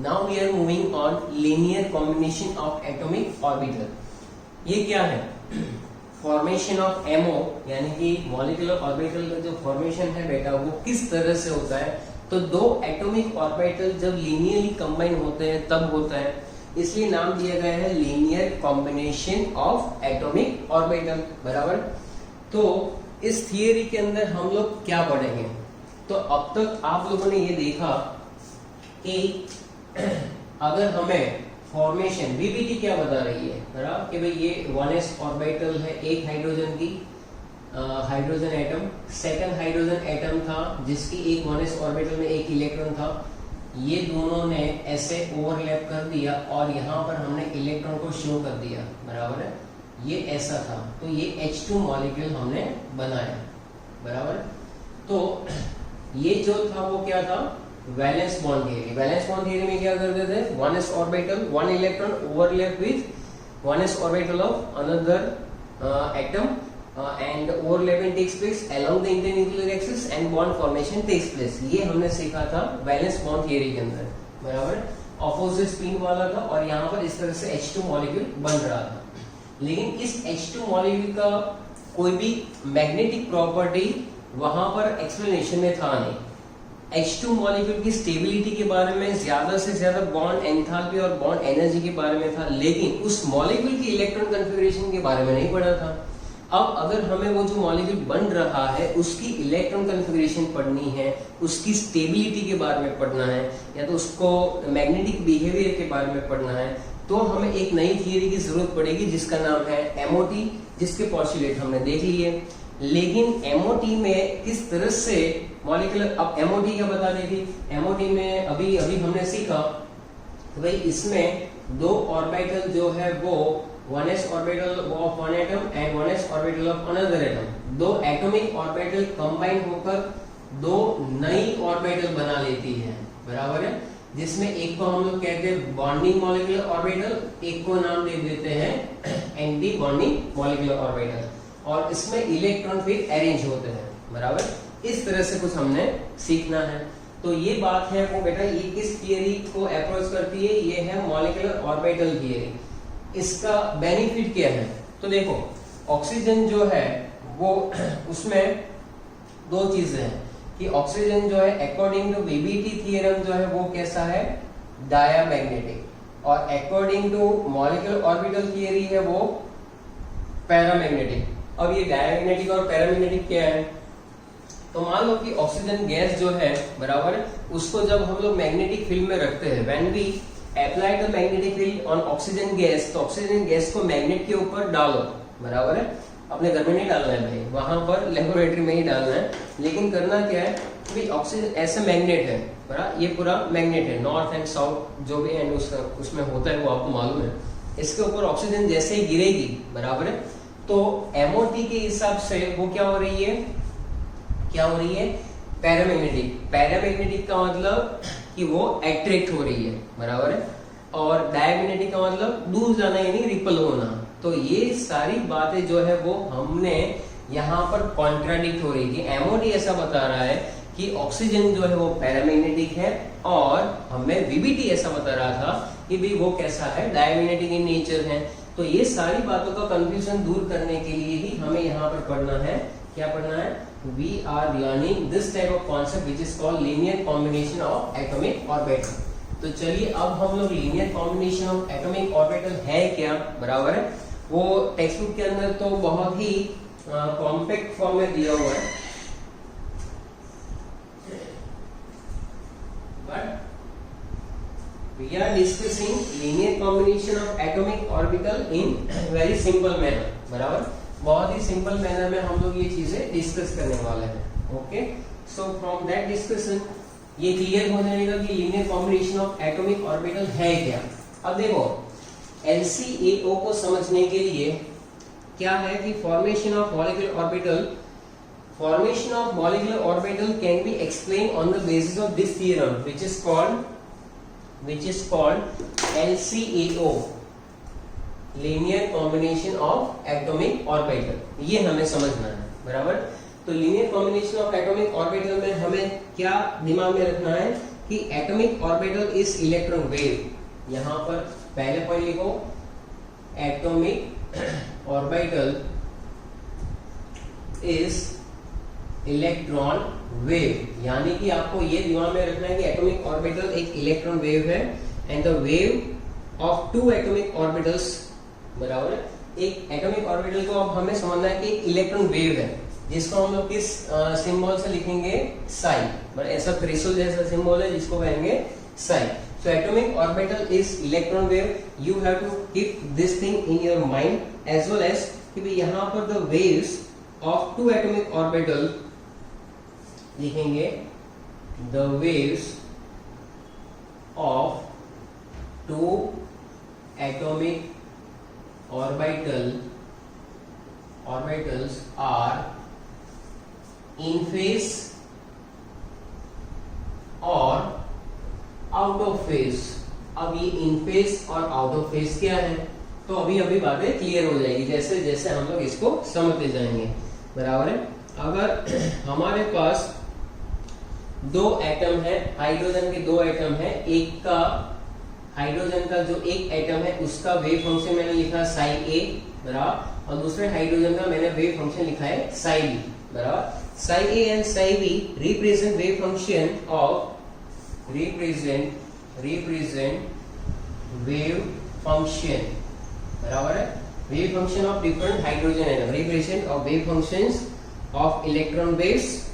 Now we are moving on linear combination of atomic orbital. ये क्या है? Formation of ammo यानी कि मॉलिक्यूलर ऑर्बिटल का जो फॉर्मेशन है बेटा वो किस तरह से होता है। तो दो एटॉमिक ऑर्बिटल जब लीनियरली कंबाइन होते हैं तब होता है, इसलिए नाम दिया गया है linear combination of atomic orbital. बराबर। तो इस थियरी के अंदर हम लोग क्या पढ़ेंगे? तो अब तक आप लोगों ने ये देखा कि अगर हमें फॉर्मेशन वीबीटी क्या बता रही है बराबर कि भाई ये 1s ऑर्बिटल है, एक हाइड्रोजन की hydrogen atom, second hydrogen atom था जिसकी एक 1s ऑर्बिटल में एक इलेक्ट्रॉन था। ये दोनों ने ऐसे ओवरलैप कर दिया और यहाँ पर हमने इलेक्ट्रॉन को शो कर दिया। बराबर है, ये ऐसा था। तो ये H2 मॉलिक्यूल हमने बनाया। बराबर। तो ये जो था वो क्या था? Valence bond theory. Valence bond theory में क्या करते थे? 1s orbital, 1 electron overlap with 1s orbital of another atom and overlapping takes place along the internuclear axis and bond formation takes place। ये हमने सीखा था वैलेंस बॉन्ड थियरी के अंदर। बराबर। ऑपोजिट स्पिन वाला था और यहाँ पर इस तरह से H2 मॉलिक्यूल बन रहा था। लेकिन इस H2 मॉलिक्यूल का कोई भी मैग्नेटिक प्रॉपर्टी वहां पर एक्सप्लेनेशन में था नहीं। H2 मॉलिक्यूल की स्टेबिलिटी के बारे में ज्यादा से ज्यादा बॉन्ड एंथैल्पी और बॉन्ड एनर्जी के बारे में था, लेकिन उस मॉलिक्यूल की इलेक्ट्रॉन कन्फिगरेशन के बारे में नहीं पढ़ा था। अब अगर हमें वो जो मॉलिक्यूल बन रहा है उसकी इलेक्ट्रॉन कन्फिगरेशन पढ़नी है, उसकी स्टेबिलिटी के बारे में पढ़ना है, या तो उसको मैग्नेटिक बिहेवियर के बारे में पढ़ना है, तो हमें एक नई थियरी की जरूरत पड़ेगी जिसका नाम है एमओटी, जिसके पोस्टुलेट हमने देख लिए। लेकिन एमओटी में किस तरह से मॉलिक्यूलर, अब एमओटी क्या बता रही थी? एमओटी में अभी हमने सीखा तो भाई इसमें दो ऑर्बिटल जो है वो 1s orbital of one atom and 1s orbital of another atom, दो एटॉमिक ऑर्बिटल कंबाइन होकर दो नई ऑर्बिटल बना लेती है। बराबर है, जिसमें एक को हम लोग कहते हैं बॉन्डिंग मॉलिक्यूलर ऑर्बिटल, एक को नाम दे देते हैं एंटी बॉन्डिंग मॉलिक्यूलर ऑर्बिटल, और इसमें इलेक्ट्रॉन फिर अरेंज होते हैं। बराबर। इस तरह से कुछ हमने सीखना है। तो ये बात है वो बेटा, ये किस थियरी को अप्रोच करती है? ये है मॉलिक्यूलर ऑर्बिटल थियरी। इसका बेनिफिट क्या है? तो देखो, ऑक्सीजन जो है वो उसमें दो चीजें हैं कि ऑक्सीजन जो है अकॉर्डिंग टू वीबीटी थ्योरम जो है वो कैसा है? डायामैग्नेटिक, और according to molecular orbital theory है वो पैरामैग्नेटिक। अब ये डायामैग्नेटिक और पैरामैग्नेटिक क्या है? तो मान लो कि ऑक्सीजन गैस जो है, बराबर, उसको जब हम लोग मैग्नेटिक फील्ड में रखते हैं, when we apply the magnetic field on oxygen gas, तो ऑक्सीजन गैस को मैग्नेट के ऊपर डालो। बराबर है, अपने घर में नहीं डालना है भाई, वहां पर लेबोरेटरी में ही डालना है। लेकिन करना क्या है कि ऑक्सीजन ऐसे मैग्नेट है, बराबर, ये पूरा मैग्नेट है, नॉर्थ एंड साउथ जो भी एंड उसमें होता है वो आपको मालूम है। इसके ऊपर ऑक्सीजन जैसे ही गिरेगी, बराबर है, तो एमओटी के हिसाब से वो क्या हो रही है? पैरामैग्नेटिक। पैरामैग्नेटिक का मतलब कि वो अट्रैक्ट हो रही है। बराबर है। और डायमैग्नेटिक का मतलब दूर जाना यानी रिपल होना। तो ये सारी बातें जो है वो हमने यहाँ पर कॉन्ट्राडिक्ट हो रही थी। एमओटी ऐसा बता रहा है कि ऑक्सीजन जो है वो पैरामैग्नेटिक है, और हमें वीबीटी ऐसा बता रहा था कि भी वो कैसा है? डायमैग्नेटिक इन नेचर है। तो ये सारी बातों का कंफ्यूजन दूर करने के लिए ही हमें यहाँ पर पढ़ना है। क्या पढ़ना है? We are learning this type of concept which is called linear combination of atomic orbital. तो चलिए अब हम लोग linear combination of atomic orbital है क्या, बराबर है, वो टेक्स्ट बुक के अंदर तो बहुत ही कॉम्पैक्ट फॉर्म में दिया हुआ है, but we are discussing linear combination of atomic orbital in very simple manner। बराबर, बहुत ही सिंपल मैनर में हम लोग ये चीजें डिस्कस करने वाले हैं। Okay, so from that discussion ये क्लियर हो जाएगा कि linear combination of atomic orbital है क्या। अब देखो, LCAO को समझने के लिए क्या है कि formation of molecular orbital, formation of molecular orbital can be explain on the basis of this theorem which is called LCAO, linear combination of atomic orbital। ये हमें समझना है। बराबर, तो linear combination of atomic orbital में हमें क्या दिमाग में रखना है कि atomic orbital is electron wave. यहां पर पहले पॉइंट लिखो, atomic orbital is electron wave, यानी कि आपको ये दिमाग में रखना है कि एटॉमिक ऑर्बिटल एक इलेक्ट्रॉन वेव है and the wave of two atomic orbitals, बराबर है। एक एटॉमिक ऑर्बिटल को अब हमें समझना है कि एक इलेक्ट्रॉन वेव है, जिसको हम लोग किस सिंबल से लिखेंगे, साई, बट ऐसा थ्रेशोल्ड जैसा सिंबल है जिसको कहेंगे psi. So atomic orbital is electron wave, you have to keep this thing in your mind as well as कि भाई यहां पर the waves of two atomic orbital लिखेंगे the waves of two atomic orbitals are in phase or out of phase। अब ये in phase और out of phase क्या है, तो अभी बातें क्लियर हो जाएगी जैसे जैसे हम लोग इसको समझते जाएंगे, बराबर है। अगर हमारे पास दो एटम है, हाइड्रोजन के दो एटम है, एक का हाइड्रोजन का जो एक एटम है उसका वेव फंक्शन मैंने लिखा साई ए, बराबर, और दूसरे हाइड्रोजन का मैंने वेव फंक्शन लिखा है साई बी, बराबर। Psi A and psi B represent wave function of represent wave function, बराबर है, wave function of different hydrogen atom, represent of wave functions of electron waves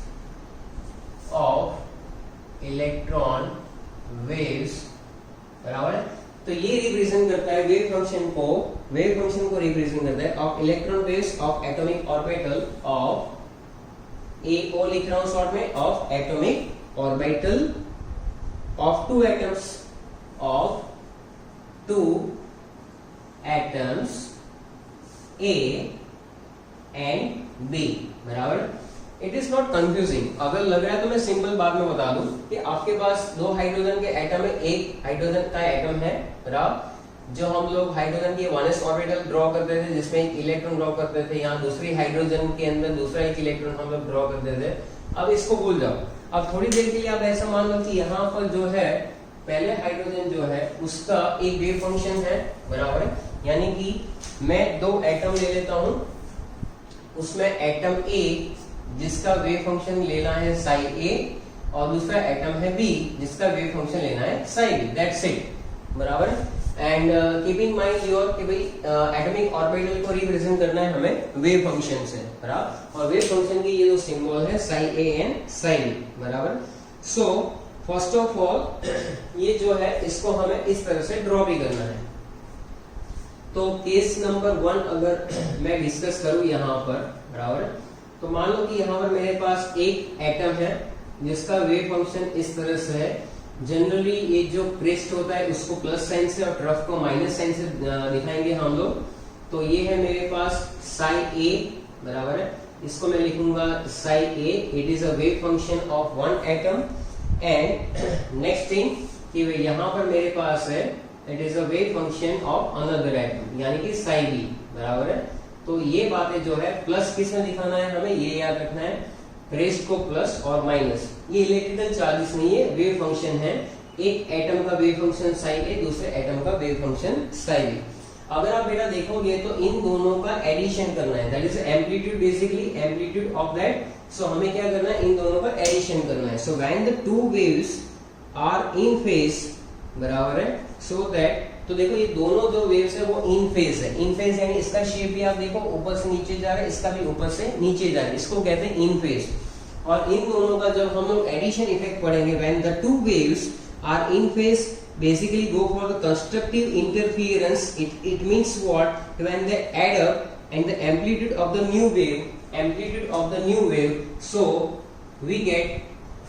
बराबर है। तो ये रिप्रेजेंट करता है वेव फंक्शन को रिप्रेजेंट करता है of electron waves of atomic orbital of AO लिख रहा हूं शॉर्ट में, of atomic orbital of two atoms A and B, बराबर। इट इज नॉट कंफ्यूजिंग, अगर लग रहा है तो मैं सिंपल बात में बता दूं कि आपके पास दो हाइड्रोजन के एटम है, एक हाइड्रोजन का एटम है, बराबर, जो हम लोग हाइड्रोजन की 1s ऑर्बिटल ड्रॉ करते थे जिसमें एक इलेक्ट्रॉन ड्रॉ करते थे, यहाँ दूसरी हाइड्रोजन के अंदर दूसरा एक इलेक्ट्रॉन हम लोग ड्रॉ करते थे। अब इसको भूल जाओ, अब थोड़ी देर के लिए आप ऐसा मान लो कि यहाँ पर जो है पहले हाइड्रोजन जो है उसका एक वेव फंक्शन है, बराबर है, यानी कि मैं दो एटम ले लेता हूं, उसमें एटम ए जिसका वेव फंक्शन लेना है साई ए और दूसरा एटम है बी जिसका वेव फंक्शन लेना है साई बी, दैट्स इट, बराबर। And keep in mind your कि भाई एटॉमिक ऑर्बिटल को रिप्रेजेंट करना है हमें वेव फंक्शन से, बराबर, और वेव फंक्शन की ये जो सिंबल है psi A and psi B, बराबर। सो फर्स्ट ऑफ ऑल ये जो है इसको हमें इस तरह से ड्रॉ भी करना है। तो केस नंबर 1 अगर मैं डिस्कस करूं यहाँ पर, बराबर, तो मान लो कि यहाँ पर मेरे पास एक एटम है जिसका वेव फंक्शन इस तरह से है। जनरली ये जो क्रेस्ट होता है उसको प्लस साइन से और ट्रफ को माइनस साइन से दिखाएंगे हम लोग। तो ये है मेरे पास साई ए, बराबर है, इसको मैं लिखूंगा psi A, it is a wave function of one atom. And next thing कि यहाँ पर मेरे पास है it is a wave function of another atom, यानी कि साई बी, बराबर है। तो ये बातें जो है प्लस किस में दिखाना है हमें, ये याद रखना है, क्रेस्ट को प्लस और माइनस, ये इलेक्ट्रिकल चार्जेस नहीं है, वेव फंक्शन है। एक एटम का वेव फंक्शन साई ए, दूसरे एटम का वेव फंक्शन साई बी। अगर आप बेटा देखोगे तो इन दोनों का एडिशन करना है, that is amplitude, basically amplitude of that. So हमें क्या करना है, इन दोनों का एडिशन करना है। So when the two waves are in phase, बराबर है, सो दैट, तो देखो ये दोनों जो वेव्स है वो इन फेज है। इन फेज यानी इसका शेप भी आप देखो ऊपर से नीचे जा रहा है, इसका भी ऊपर से नीचे जा रहा है, इसको कहते हैं इन फेज। और इन दोनों का जब हम लोग एडिशन इफेक्ट पढ़ेंगे, when the two waves are in phase, basically go for the constructive interference. It means what, when they add up and the amplitude of the new wave, so we get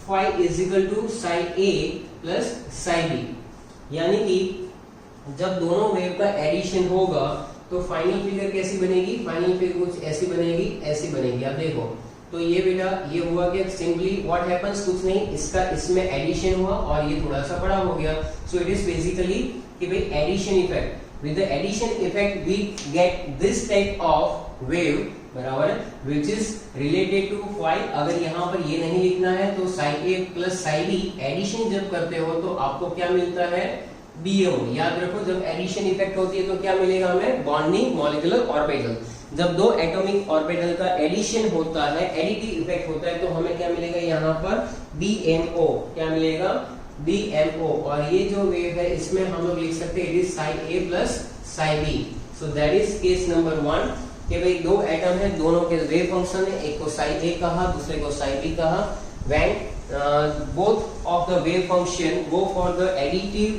phi is equal to psi a plus psi b। यानी कि जब दोनों wave का addition होगा तो final figure कैसी बनेगी, final figure कुछ ऐसी बनेगी, ऐसी बनेगी। अब देखो तो ये बेटा ये हुआ कि सिंपली व्हाट हैपेंस, कुछ नहीं, इसका इसमें एडिशन हुआ और ये थोड़ा सा बड़ा हो गया। सो इट इज बेसिकली कि भाई addition effect, with the addition effect we get this type of wave बराबर है, which is related to phi. अगर यहाँ पर ये नहीं लिखना है तो psi A plus psi B addition जब करते हो तो आपको क्या मिलता है, बीएमओ। याद रखो जब एडिशन इफेक्ट होती है तो क्या मिलेगा हमें, बॉन्डिंग मॉलिक्यूलर ऑर्बिटल। जब दो एटॉमिक ऑर्बिटल का एडिशन होता है, एडिटिव इफेक्ट होता है, तो हमें क्या मिलेगा यहाँ पर, बीएमओ। क्या मिलेगा, बीएमओ। और ये जो वेव है इसमें हम लोग लिख सकते हैं it is psi A plus psi B. So that is case number 1 कि भाई दो एटम है, दोनों के वेव फंक्शन है, एक को साई ए कहा, दूसरे को साई बी कहा। When both of the wave function go for the additive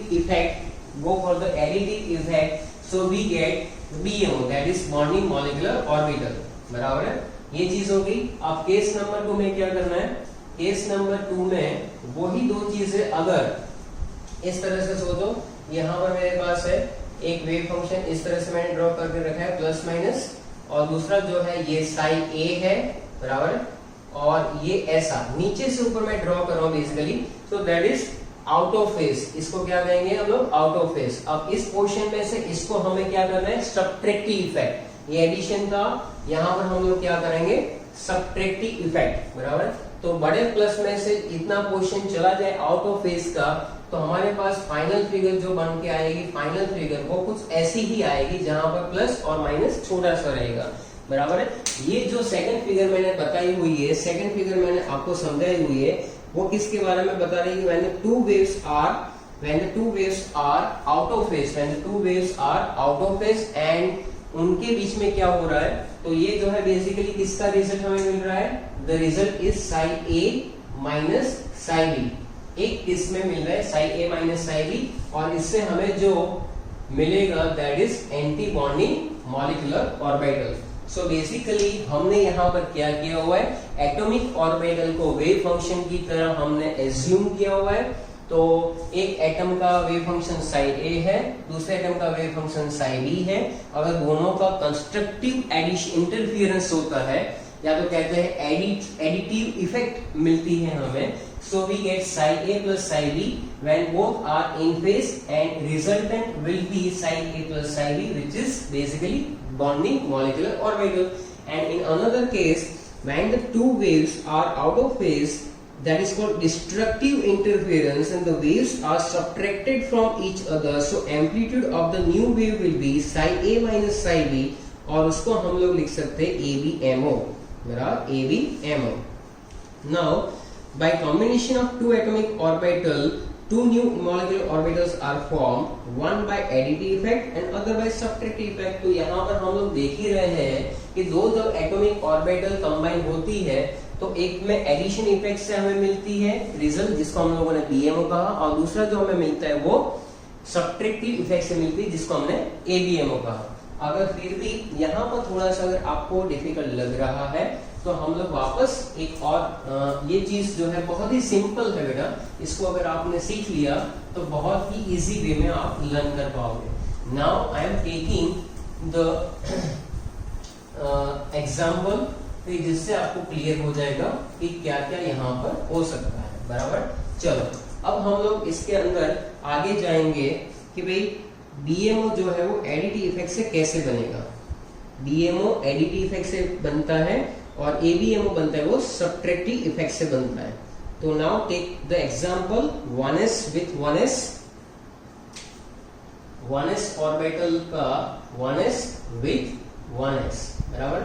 effect, so we get BMO, that is bonding molecular orbital। बराबर है, ये चीज हो गई। अब केस नंबर 2 में क्या करना है, केस नंबर 2 में वही दो चीजें, अगर इस तरह से सोचो, यहाँ पर मेरे पास है एक वेव फंक्शन, इस तरह से मैंने ड्रॉ करके रखा है प्लस माइनस, और दूसरा जो है ये साई ए है, बराबर है, और ये ऐसा नीचे से ऊपर मैं ड्रॉ कर रहा हूं basically, so that is out of face. इसको क्या कहेंगे हम लोग, आउट ऑफ फेस। अब इस पोर्शन में से इसको हमें क्या करना है, सब्ट्रैक्टिव इफेक्ट। ये एडिशन का यहाँ पर हम लोग क्या करेंगे, सब्ट्रैक्टिव इफेक्ट, बराबर। तो बड़े प्लस में से इतना पोर्शन चला जाए आउट ऑफ फेस का, तो हमारे पास फाइनल फिगर जो बन के आएगी, फाइनल फिगर वो कुछ ऐसी ही आएगी जहां पर प्लस और माइनस छोटा सा रहेगा, बराबर है। ये जो सेकंड फिगर मैंने बताई हुई है, सेकंड फिगर मैंने आपको समझाई हुई है, वो किसके बारे में बता रही है, when the two waves are out of phase, when the two waves are out of phase and उनके बीच में क्या हो रहा है, तो ये जो है बेसिकली किसका रिजल्ट हमें मिल रहा है, the result is psi A minus psi B. एक किस में मिल रहा है, psi A minus psi B, और इससे हमें जो मिलेगा that is anti bonding molecular orbital. So basically हमने यहाँ पर क्या किया हुआ है, एटॉमिक ऑर्बिटल को वेव फंक्शन की तरह हमने एज्यूम किया हुआ है। तो एक एटम का वेव फंक्शन साई ए है, दूसरे एटम का वेव फंक्शन साई बी है। अगर दोनों का कंस्ट्रक्टिव एडिशन इंटरफियरेंस होता है, या तो कहते हैं एडिटिव इफेक्ट मिलती है हमें, so we get psi a plus psi b when both are in phase, and resultant will be psi a plus psi b, which is basically bonding molecular orbital. And in another case, when the two waves are out of phase, that is called destructive interference, and the waves are subtracted from each other, so amplitude of the new wave will be psi a minus psi b, और उसको हम लोग लिख सकते हैं ABMO, बराबर, ABMO। Now by combination of two atomic orbital, two new molecular orbitals are formed, one by additive effect and other by subtractive effect। तो यहाँ पर हम लोग देख ही रहे हैं कि दो जब एटॉमिक ऑर्बिटल कंबाइन होती है तो एक में एडिशन इफेक्ट से हमें मिलती है रिजल्ट, जिसको हम लोगों ने बीएमओ कहा, और दूसरा जो हमें मिलता है वो सब्ट्रैक्टिव इफेक्ट से मिलती है, जिसको हमने एबीएमओ कहा। अगर फिर भी यहाँ पर थोड़ा सा अगर आपको डिफिकल्ट लग रहा है तो हम लोग वापस एक और ये चीज जो है बहुत ही सिंपल है बेटा, इसको अगर आपने सीख लिया तो बहुत ही इजी वे में आप लर्न कर पाओगे। Now I am taking the example, जिससे आपको क्लियर हो जाएगा कि क्या क्या यहाँ पर हो सकता है, बराबर। चलो अब हम लोग इसके अंदर आगे जाएंगे कि भाई बीएमओ जो है वो एडिटिव इफेक्ट से कैसे बनेगा। बीएमओ एडिटिव इफेक्ट से बनता है और एबीएमओ बनता है वो सब्ट्रैक्टिव इफेक्ट से बनता है। तो now take the example 1s with 1s orbital का 1s विथ 1s, बराबर।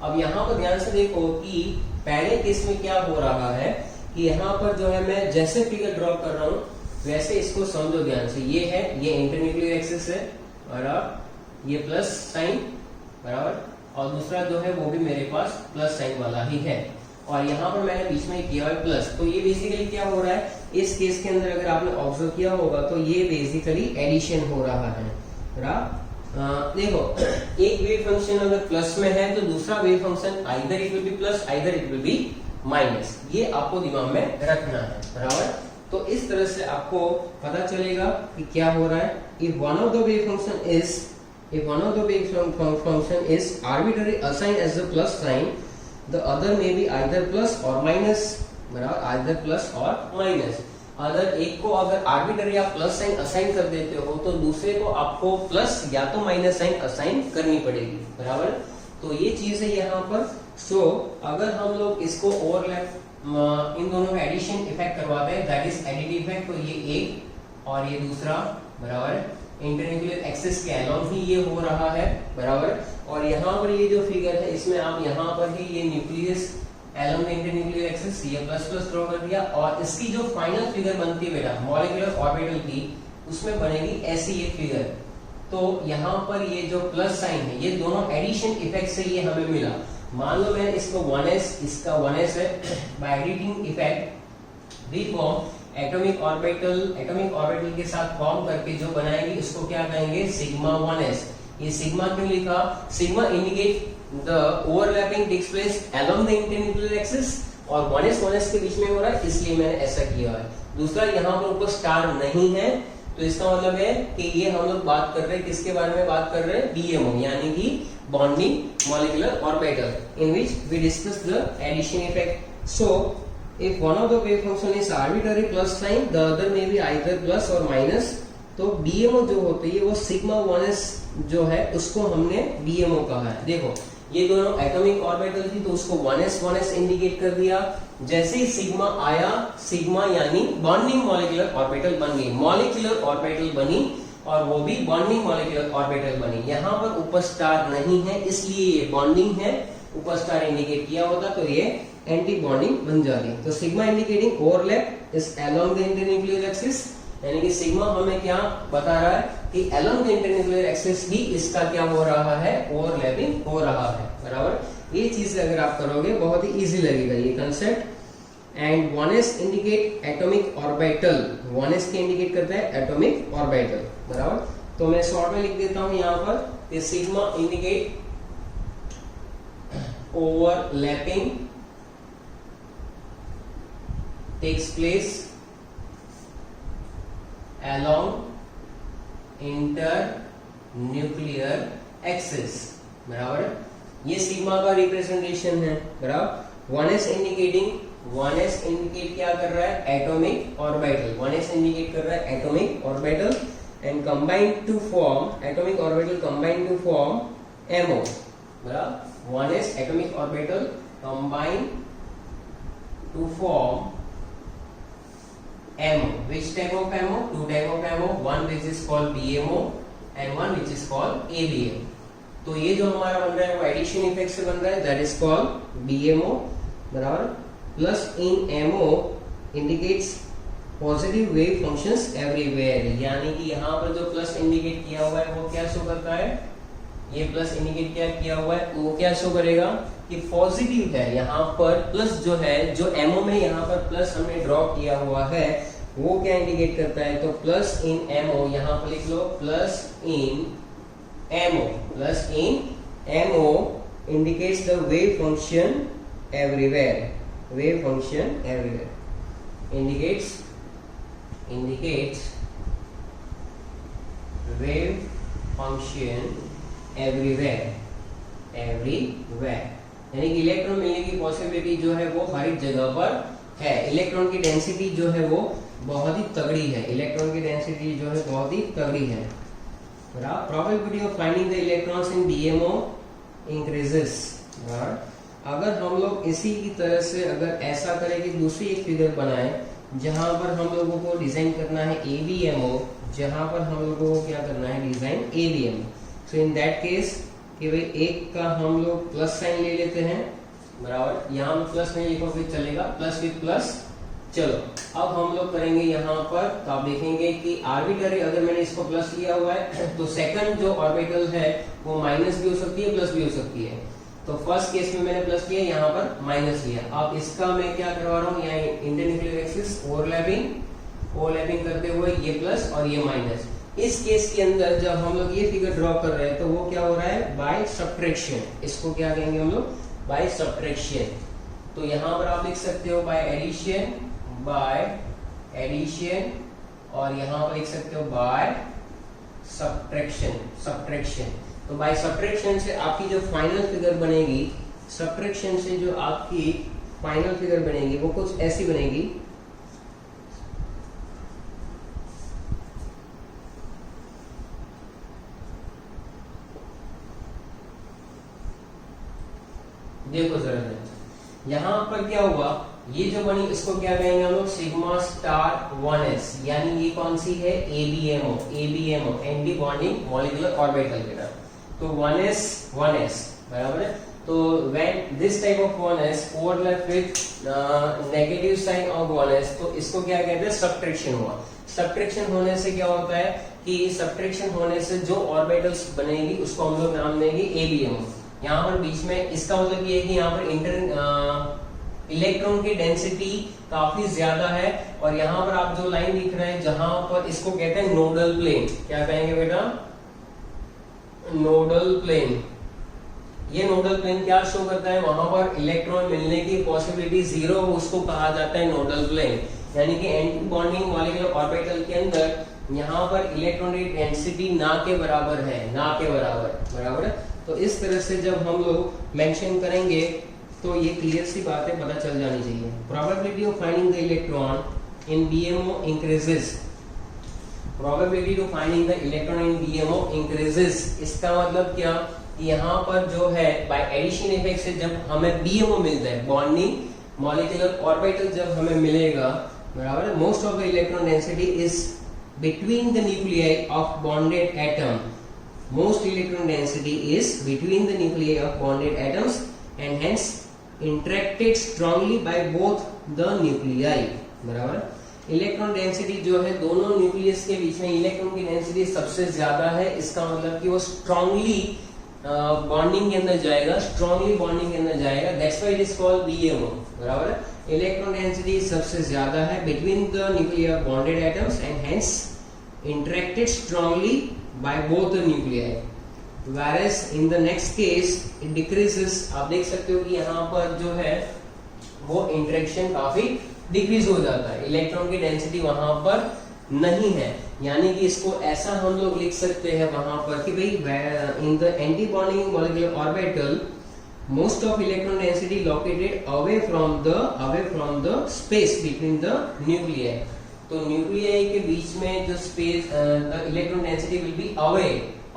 अब यहाँ पर ध्यान से देखो कि पहले केस में क्या हो रहा है कि यहाँ पर जो है मैं जैसे फिगर ड्रॉ कर रहा हूँ वैसे इसको समझो ध्यान से। ये है, ये इंटरन्यूक्लियर एक्सिस है, बराबर, ये प्लस साइन, बराबर, और दूसरा जो है वो भी मेरे पास प्लस साइन वाला ही है, और यहाँ पर मैंने बीच में किया है प्लस। तो ये बेसिकली क्या हो रहा है, इस केस के अंदर अगर आपने ऑब्जर्व किया होगा तो ये बेसिकली एडिशन हो रहा है, बराबर। देखो एक वेव फंक्शन अगर प्लस में है तो दूसरा wave function either it will be plus either it will be minus, ये आपको दिमाग में रखना है, बराबर। तो इस तरह से आपको पता चलेगा कि क्या हो रहा है। If one of the wave function is arbitrarily assigned as a plus sign, the other may be either plus or minus, बराबर, either plus or minus। अगर एक को अगर आर्बिट्ररी आप प्लस साइन असाइन कर देते हो तो दूसरे को आपको प्लस या तो माइनस साइन असाइन करनी पड़ेगी, बराबर। तो ये चीज है यहाँ पर। सो अगर हम लोग इसको ओवरलैप इन दोनों में एडिशन इफेक्ट करवाते हैं, दैट इज एडिटिव इफेक्ट, तो ये एक और ये दूसरा बराबर इंटरन्यूक्लियर एक्सिस के अलोंग ही ये हो रहा है बराबर। और यहाँ पर ये जो फिगर है इसमें आप यहाँ पर ही ये nucleus along the internuclear axis ये प्लस प्लस ड्रॉ कर दिया, और इसकी जो फाइनल फिगर बनती है बेटा मॉलिक्यूलर ऑर्बिटल की, उसमें बनेगी ऐसी ये फिगर। तो यहाँ पर ये जो प्लस साइन है ये दोनों एडिशन इफेक्ट से ये हमें मिला। मान लो मैं इसको 1s इसका 1s है, by editing effect we form atomic orbital के साथ फॉर्म करके जो बनाएंगे इसको क्या कहेंगे, सिग्मा 1s। ये सिग्मा क्यों लिखा, sigma indicate the overlapping takes place along the internuclear axis, और 1s के बीच में हो रहा है इसलिए मैंने ऐसा किया है। दूसरा यहाँ पर ऊपर स्टार नहीं है, तो इसका मतलब है कि ये हम लोग बात कर रहे हैं किसके बारे में बात कर रहे हैं, BMO यानी कि bonding molecular orbital, in which we discuss the addition effect. So if one of the wave function is arbitrary plus sign, the other may be either plus or minus, तो BMO जो होती है वो sigma 1s जो है उसको हमने BMO कहा है। देखो ये दोनों एटॉमिक ऑर्बिटल थी तो उसको 1s इंडिकेट कर दिया, जैसे ही सिग्मा आया, सिग्मा यानी बॉन्डिंग मॉलिक्यूलर ऑर्बिटल बन गई, मॉलिक्यूलर ऑर्बिटल बनी और वो भी बॉन्डिंग मॉलिक्यूलर ऑर्बिटल बनी। यहाँ पर ऊपर स्टार नहीं है इसलिए ये बॉन्डिंग है, ऊपर स्टार इंडिकेट किया होता तो ये एंटी बॉन्डिंग बन जाती। तो sigma indicating overlap is along the internuclear axis, यानी कि सिग्मा हमें क्या बता रहा है कि अलोंग द इंटरन्यूक्लियर एक्सिस ही इसका क्या हो रहा है, ओवरलैपिंग हो रहा है बराबर। ये चीज अगर आप करोगे बहुत ही इजी लगेगा ये concept. And 1s indicate atomic orbital, 1s के इंडिकेट करता है एटॉमिक ऑर्बिटल बराबर। तो मैं शॉर्ट में लिख देता हूं यहाँ पर sigma indicate overlapping takes place along internuclear axis बराबर। ये सिग्मा का रिप्रेजेंटेशन है बराबर। 1s इंडिकेट क्या कर रहा है, एटॉमिक ऑर्बिटल, 1s इंडिकेट कर रहा है atomic orbital and combine to form atomic orbital combine to form MO बराबर। 1s atomic orbital combine to form MO. Which type of MO? Two type of MO. One which is called BMO and one which is called ABM. तो ये जो हमारा बन रहा है वो addition effect से बन रहा है, that is called BMO बराबर। Plus in MO indicates positive wave functions everywhere, यानी कि यहाँ पर जो प्लस इंडिकेट किया हुआ है वो क्या शो करता है, ये प्लस इंडिकेट क्या किया हुआ है तो वो क्या शो करेगा कि पॉजिटिव है। यहाँ पर प्लस जो है, जो MO में यहाँ पर प्लस हमने ड्रॉ किया हुआ है वो क्या इंडिकेट करता है, तो प्लस इन MO, यहाँ पर लिख लो plus in MO, plus in MO indicates the wave function everywhere, wave function everywhere indicates wave function everywhere यानी कि इलेक्ट्रॉन मिलने की पॉसिबिलिटी जो है वो हर एक जगह पर है। इलेक्ट्रॉन की डेंसिटी जो है वो बहुत ही तगड़ी है, इलेक्ट्रॉन की डेंसिटी जो है बहुत ही तगड़ी है। Probability of finding the electrons in BMO increases. अगर हम लोग इसी की तरह से अगर ऐसा करें कि दूसरी एक फिगर बनाए जहां पर हम लोगों को डिजाइन करना है ABMO, जहां पर हम लोगों को क्या करना है, design ABMO। So in that case कि भाई एक का हम लोग प्लस साइन ले लेते हैं बराबर, यहाँ में प्लस नहीं लिखो फिर चलेगा, प्लस विद प्लस। चलो अब हम लोग करेंगे यहाँ पर, तो आप देखेंगे कि आर्बिट्ररी अगर मैंने इसको प्लस लिया हुआ है तो सेकंड जो ऑर्बिटल है वो माइनस भी हो सकती है प्लस भी हो सकती है। तो फर्स्ट केस में मैंने प्लस लिया, यहाँ पर माइनस लिया। अब इसका मैं क्या करवा रहा हूँ, यहाँ इंटरन्यूक्लियर एक्सिस ओवरलैपिंग करते हुए ये प्लस और ये माइनस। इस केस के अंदर जब हम लोग ये फिगर ड्रॉ कर रहे हैं तो वो क्या हो रहा है, बाय सब्ट्रैक्शन। इसको क्या कहेंगे हम लोग, बाय सब्ट्रैक्शन। तो यहाँ पर आप लिख सकते हो बाय एडिशन, और यहाँ पर लिख सकते हो बाय सब्ट्रैक्शन। तो बाय सब्ट्रैक्शन से आपकी जो फाइनल फिगर बनेगी, सब्ट्रैक्शन से जो आपकी फाइनल फिगर बनेगी वो कुछ ऐसी बनेगी। देखो जरा यहाँ पर क्या हुआ, ये जो बनी इसको क्या कहेंगे हम लोग, सिग्मा स्टार 1s, यानी ये कौन सी है, ABMO anti bonding molecular orbital बेटा। तो 1s बराबर है। तो when this type of 1s overlap with negative sign of 1s, तो इसको क्या कहते हैं, सब्ट्रैक्शन हुआ। सब्ट्रैक्शन होने से क्या होता है कि सब्ट्रैक्शन होने से जो ऑर्बिटल्स बनेगी उसको हम लोग नाम देंगे एबीएमओ। यहाँ पर बीच में इसका मतलब ये है कि यहाँ पर इलेक्ट्रॉन की डेंसिटी काफी ज्यादा है, और यहाँ पर आप जो लाइन दिख रहे हैं जहां पर इसको कहते हैं नोडल प्लेन, क्या कहेंगे बेटा, नोडल प्लेन। ये नोडल प्लेन क्या शो करता है, वहां पर इलेक्ट्रॉन मिलने की पॉसिबिलिटी जीरो, उसको कहा जाता है नोडल प्लेन। यानी कि एंटी बॉन्डिंग मॉलिक्यूलर ऑर्बिटल के अंदर यहाँ पर इलेक्ट्रॉन की डेंसिटी ना के बराबर है, ना के बराबर है। तो इस तरह से जब हम लोग मेंशन करेंगे तो ये क्लियर सी बातें पता चल जानी चाहिए। Probability of finding the electron in BMO increases, probability to finding the electron in BMO increases. इसका मतलब क्या, यहाँ पर जो है बाय एडिशन इफेक्ट से जब हमें बीएमओ मिलता है, बॉन्डिंग मॉलिक्यूलर ऑर्बिटल जब हमें मिलेगा, बराबर है, most of the electron density is between the nuclei of bonded atom, most electron density is between the nuclei of bonded atoms and hence interacted strongly by both the nuclei, बराबर। Electron density जो है दोनों nucleus के बीच में electron की density सबसे ज्यादा है, इसका मतलब कि वो स्ट्रांगली बॉन्डिंग के अंदर जाएगा, स्ट्रांगली बॉन्डिंग के अंदर जाएगा, that's why it is called BMO, बराबर है। इलेक्ट्रॉन डेंसिटी सबसे ज्यादा है between the nuclear of bonded atoms and hence interacted strongly by both the nuclei, whereas in the next case it decreases। आप देख सकते हो कि यहाँ पर जो है वो इंटरेक्शन काफी डिक्रीज हो जाता है, इलेक्ट्रॉन की डेंसिटी वहां पर नहीं है। यानी कि इसको ऐसा हम लोग लिख सकते हैं वहां पर कि भाई in the anti bonding molecular orbital most of electron density located away from the space between the nuclei. तो न्यूक्लियाई के बीच में जो space, the electron density will be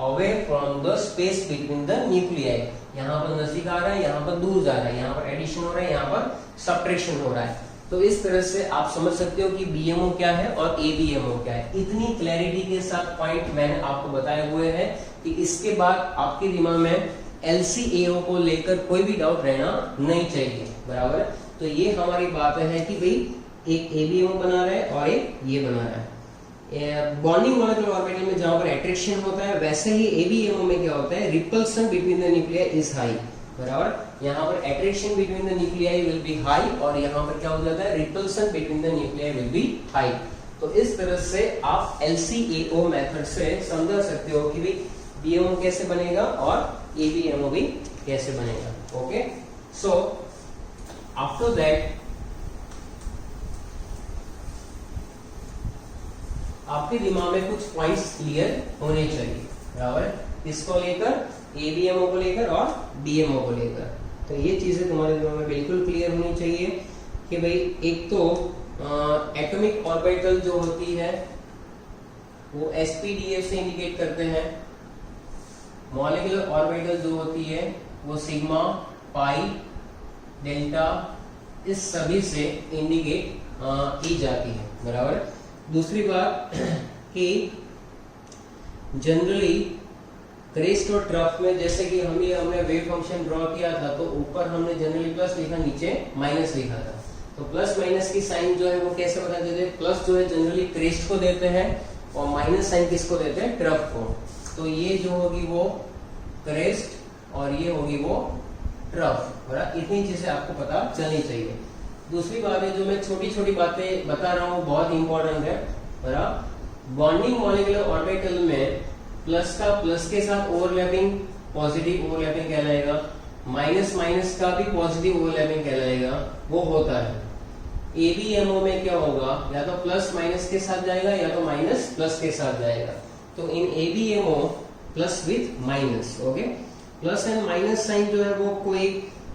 away from the space between the nuclei. यहाँ पर नजदीक आ रहा है, यहाँ पर दूर जा रहा है, यहाँ पर एडिशन हो रहा है, यहाँ पर सब्ट्रैक्शन हो रहा है। तो इस तरह से आप समझ सकते हो कि बीएमओ क्या है और एबीएमओ क्या है। इतनी क्लैरिटी के साथ पॉइंट मैंने आपको बताए हुए हैं कि इसके बाद आपके दिमाग में एलसीएओ को लेकर कोई भी डाउट रहना नहीं चाहिए, बराबर है। तो ये हमारी बात है कि भाई एक एबीएमओ बना रहा है और एक ये बना रहा है। बॉन्डिंग मॉलिक्यूलर ऑर्बिटल में जहां पर अट्रैक्शन होता है, वैसे ही एबीएमओ में क्या होता है, repulsion between the nuclei is high, बराबर। यहाँ पर attraction between the nuclei will be high और यहाँ पर क्या हो जाता है, repulsion between the nuclei will be high. तो इस तरह से आप एलसीएओ मेथड से समझा सकते हो कि भाई बीएमओ कैसे बनेगा और एबीएमओ भी कैसे बनेगा। ओके, सो आफ्टर दैट आपके दिमाग में कुछ पॉइंट्स क्लियर होने चाहिए, बराबर, इसको लेकर, एबीएमओ को लेकर और बीएमओ को लेकर। तो ये चीजें तुम्हारे दिमाग में बिल्कुल क्लियर होनी चाहिए कि भाई एक तो एटॉमिक ऑर्बिटल जो होती है वो एसपीडीएफ से इंडिकेट करते हैं, मॉलिक्यूलर ऑर्बिटल जो होती है वो सिग्मा, पाई, डेल्टा, इस सभी से इंडिकेट की जाती है, बराबर। दूसरी बात कि जनरली क्रेस्ट और ट्रफ में जैसे कि हमने वेव फंक्शन ड्रॉ किया था तो ऊपर हमने जनरली प्लस लिखा, नीचे माइनस लिखा था। तो प्लस माइनस की साइन जो है वो कैसे बता देते हैं, प्लस जो है जनरली क्रेस्ट को देते हैं और माइनस साइन किसको देते हैं, ट्रफ को। तो ये जो होगी वो क्रेस्ट और ये होगी वो ट्रफ, बराबर। इतनी चीजें आपको पता चलनी चाहिए। दूसरी बात है जो मैं छोटी छोटी बातें बता रहा हूँ बहुत इंपॉर्टेंट है, बराबर। बॉन्डिंग मॉलिक्यूलर ऑर्बिटल में प्लस का प्लस के साथ ओवरलैपिंग पॉजिटिव ओवरलैपिंग कहलाएगा, माइनस माइनस का भी पॉजिटिव ओवरलैपिंग कहलाएगा, वो होता है। एबीएमओ में क्या होगा, या तो प्लस माइनस के साथ जाएगा या तो माइनस प्लस के साथ जाएगा। तो in ABMO plus with minus, okay. Plus and minus sign जो है वो कोई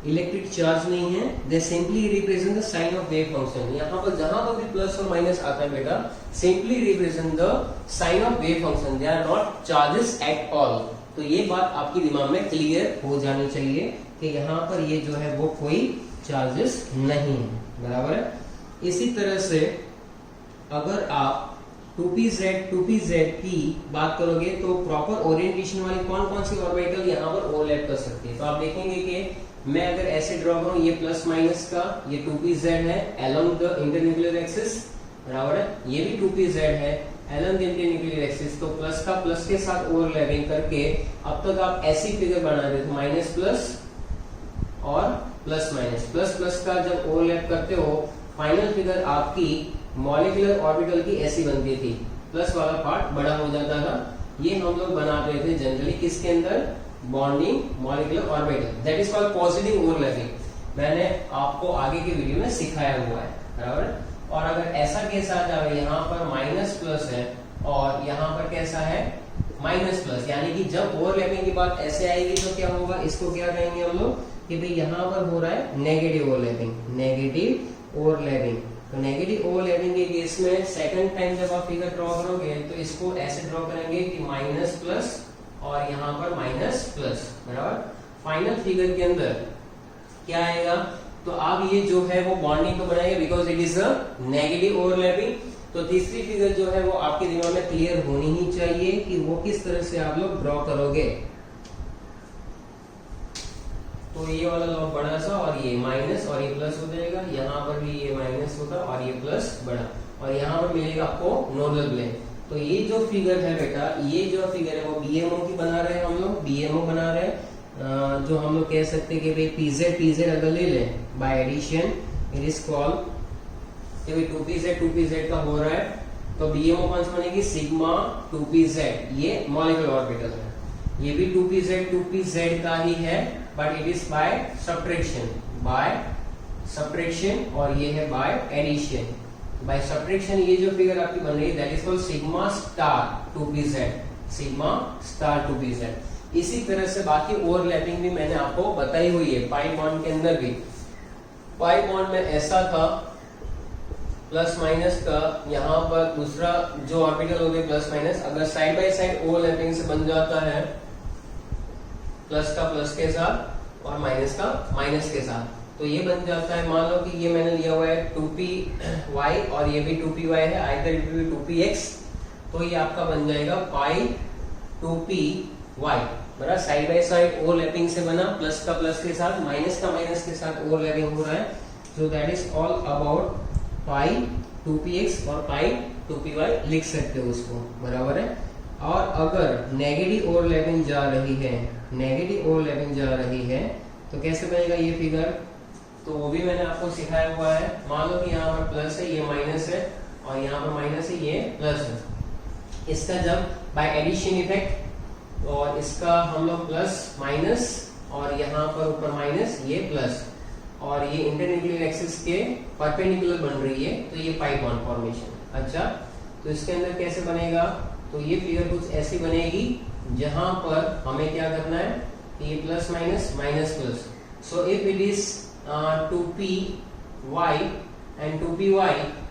इलेक्ट्रिक चार्ज नहीं है, they simply represent the sign of wave function. यहाँ पर जहां पर भी प्लस और माइनस आता है बेटा, simply represent the sign of wave function, they are not charges at all. तो ये बात आपके दिमाग में क्लियर हो जानी चाहिए कि यहाँ पर ये जो है वो कोई चार्जेस नहीं है, बराबर है। इसी तरह से अगर आप 2pz की बात करोगे तो प्रॉपर ओरिएंटेशन वाली कौन कौन सी ऑर्बिटल यहाँ पर ओवरलैप कर सकती है। तो आप देखेंगे कि मैं अगर ऐसे ड्रॉ करूं, ये प्लस माइनस का ये 2pz है अलोंग द इंटरन्यूक्लियर एक्सिस, बराबर है। ये भी 2pz है अलोंग द इंटरन्यूक्लियर एक्सिस। तो प्लस का प्लस के साथ ओवरलैपिंग करके अब तक आप ऐसी फिगर बना रहे थे, माइनस प्लस और प्लस माइनस, प्लस प्लस का जब ओवरलैप करते हो फाइनल फिगर आपकी मॉलिक्यूलर ऑर्बिटल की ऐसी बनती थी, प्लस वाला पार्ट बड़ा हो जाता था। ये हम लोग बनाते थे जनरली किसके अंदर, bonding molecular orbital, that is called positive overlapping. मैंने आपको आगे के वीडियो में सिखाया हुआ है, बराबर। और अगर ऐसा केस आ जाए, यहाँ पर माइनस प्लस है और यहाँ पर कैसा है, माइनस प्लस, यानी कि जब ओवरलैपिंग की बात ऐसे आएगी तो क्या होगा, इसको क्या कहेंगे हम लोग कि भाई यहाँ पर हो रहा है नेगेटिव ओवरलैपिंग, नेगेटिव ओवरलैपिंग। तो नेगेटिव ओवरलैपिंग के केस में सेकंड टाइम जब आप फिगर ड्रॉ करोगे तो इसको ऐसे ड्रॉ करेंगे कि माइनस प्लस और यहाँ पर माइनस प्लस, बराबर। फाइनल फिगर के अंदर क्या आएगा, तो आप ये जो है वो बॉन्डिंग को बनाएंगे because it is a negative overlapping. तो तीसरी फिगर जो है वो आपके दिमाग में क्लियर होनी ही चाहिए कि वो किस तरह से आप लोग ड्रॉ करोगे। तो ये वाला लॉग बड़ा सा और ये माइनस और ये प्लस हो जाएगा, यहाँ पर भी ये माइनस होगा और ये प्लस बड़ा, और यहाँ पर मिलेगा आपको नोडल प्लेन। तो ये जो फिगर है बेटा, ये जो फिगर है वो बीएमओ की बना रहे हैं हम लोग, बीएमओ बना रहे हैं। जो हम लोग कह सकते हैं कि भाई पीजेड अगर ले लें by addition, it is called 2pz का हो रहा है, तो बीएमओ कौन सी बनेगी, सिग्मा 2pz। ये मॉलिक्यूलर ऑर्बिटल है, ये भी 2pz का ही है, but it is by subtraction, और ये है बाय एडिशन। बाय सब्ट्रैक्शन ये जो फिगर आपकी बन रही है that is called sigma star 2pz, sigma star 2pz। इसी तरह से बाकी ओवरलैपिंग भी मैंने आपको बताई हुई है। पाई बॉन्ड के अंदर भी, पाई बॉन्ड में ऐसा था प्लस माइनस का, यहाँ पर दूसरा जो ऑर्बिटल हो गया प्लस माइनस, अगर साइड बाय साइड ओवरलैपिंग से बन जाता है प्लस का प्लस के साथ और माइनस का माइनस के साथ, तो ये बन जाता है, मान लो कि ये मैंने लिया हुआ है 2py और ये भी 2py है, either it will be 2px, तो ये आपका बन जाएगा पाई 2py, बराबर। साइड बाय साइड ओवरलैपिंग से बना, प्लस का प्लस के साथ, माइनस का माइनस के साथ ओवरलैपिंग हो रहा है। सो that is all about pi 2px और पाई 2py लिख सकते हो उसको, बराबर है। और अगर नेगेटिव ओवरलैपिंग जा रही है, नेगेटिव ओवरलैपिंग जा रही है तो कैसे बनेगा ये फिगर, तो वो भी मैंने आपको सिखाया हुआ है। मान लो कि यहाँ पर प्लस है, ये माइनस है, और यहाँ पर माइनस है, ये प्लस है। इसका जब बाय एडिशन इफेक्ट, और इसका हम लोग प्लस माइनस और यहाँ पर ऊपर माइनस, ये प्लस, और ये इंटरन्यूक्लियर एक्सिस के परपेंडिकुलर बन रही है, तो ये पाई बॉन्ड फॉर्मेशन। अच्छा, तो इसके अंदर कैसे बनेगा, तो ये फिगर कुछ ऐसी बनेगी जहां पर हमें क्या करना है, ये plus minus minus plus. So if it is 2py and 2py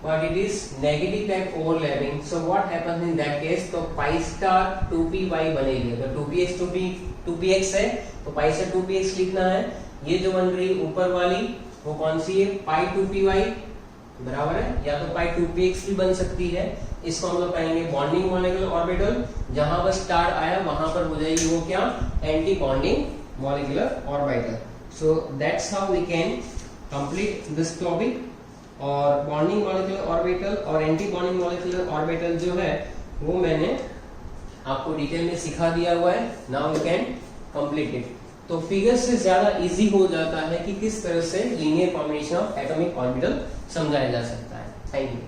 but it is negative type overlapping, so what happens in that case, तो pi star 2py बनेगी। अगर 2px 2px है तो pi से 2px लिखना है। ये जो बन रही ऊपर वाली वो कौन सी है, pi 2py, बराबर है, या तो pi 2px भी बन सकती है। इसको हम लोग कहेंगे बॉन्डिंग मॉलिक्यूलर ऑर्बिटल, जहां पर स्टार आया वहां पर हो जाएगी वो क्या, anti bonding molecular orbital. So that's how we can complete this topic. और बॉन्डिंग मॉलिक्यूलर ऑर्बिटल और एंटी बॉन्डिंग मॉलिक्यूलर ऑर्बिटल जो है वो मैंने आपको डिटेल में सिखा दिया हुआ है। Now you can complete it. तो फिगर से ज्यादा इजी हो जाता है कि किस तरह से linear combination of atomic orbital समझाया जा सकता है। Thank you.